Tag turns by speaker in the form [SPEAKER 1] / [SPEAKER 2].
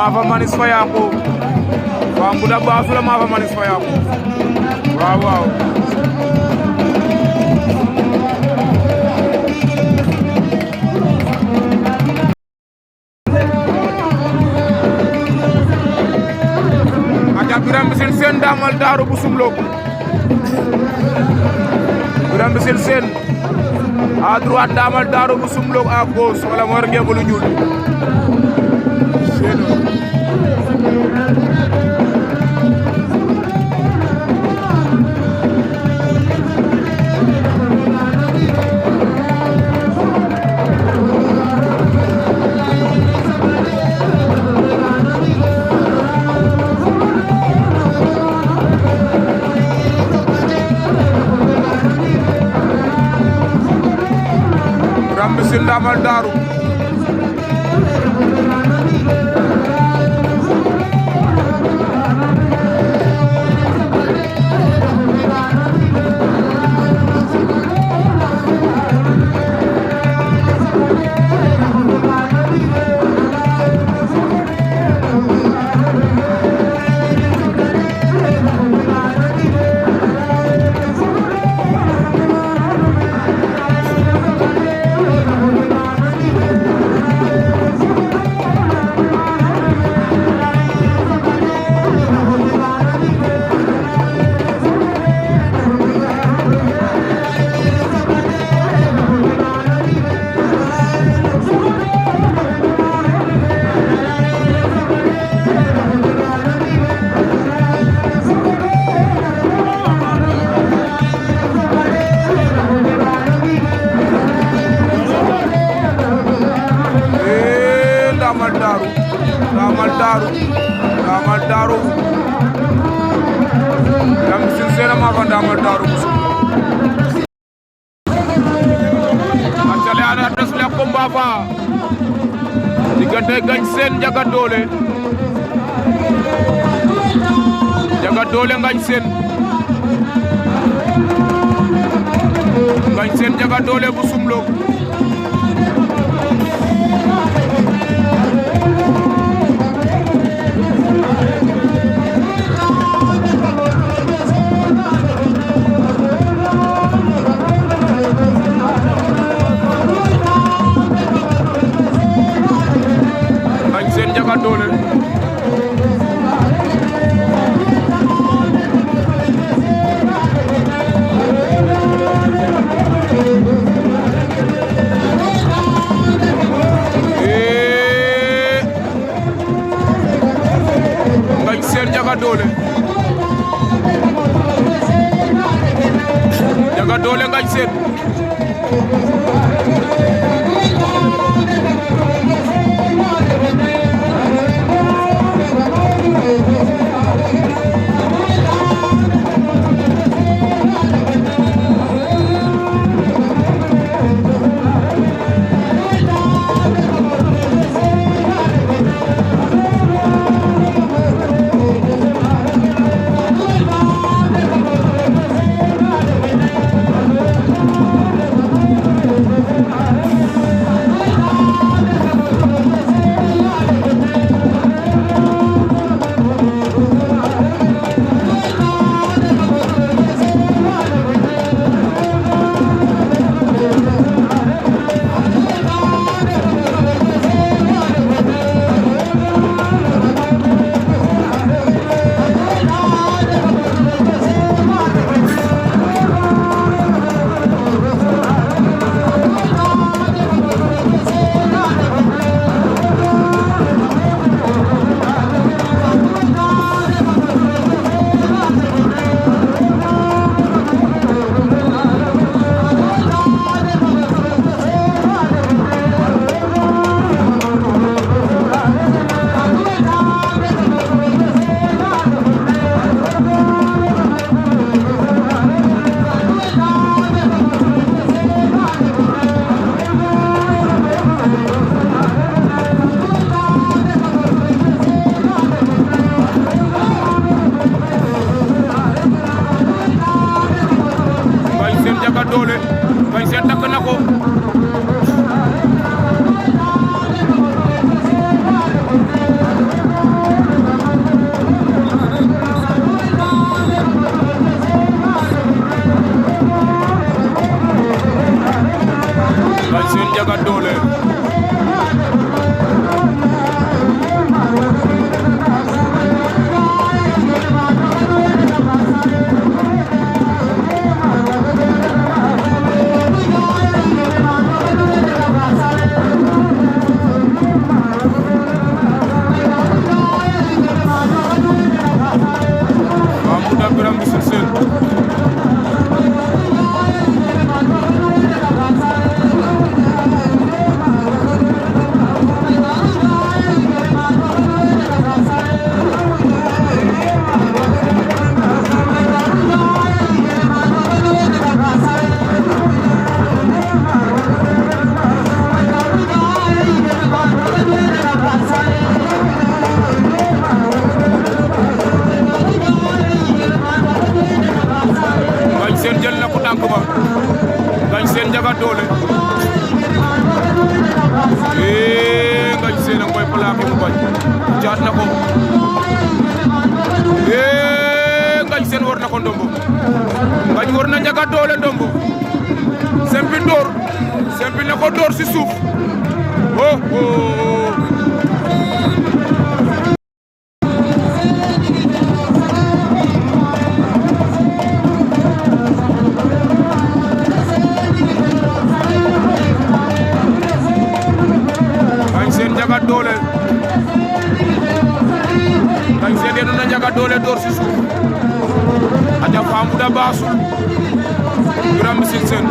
[SPEAKER 1] maafa manis fa yaqu wa mbuda basula maafa manis fa yaqu waaw waaw aja Birame Mbissine Sene Ndamal Darou bu Soumlok Birame Mbissine Sene à droite Ndamal Darou bu Soumlok à gauche wala mo war ngeebulu ñuul Birame Mbissine Ndamal Darou Ndamal Darou Birame Mbissine Sene maafa Ndamal Darou bu Soumlok acale ana des le combat fa diggante Ngagne Sene Ndiaga Dolé Ngagne Sene Ndiaga Dolé bu Soumlok Ngagne Sene Ndiaga Dolé Ngagne Sene Ndiaga Dolé Ngagne Sene Ngagne Sene Ndiaga Dolé Famouda Birame Mbissine Sene Ngagne Sene jël na ko tànk ba Ngagne Sene Ndiaga Dolé Ngagne Sene a ngoy plaqué mu bañ jaat na ko Ngagne Sene war na ko ndombo Ngagne war na Ndiaga Dolé ndombo sempi door sempi na ko door si suuf Ngagne Sene Ndiaga Dolé Ngagne Sene yenu na Ndiaga Dolé door si suuf aja Famouda Bassoul Birame Mbissine Sene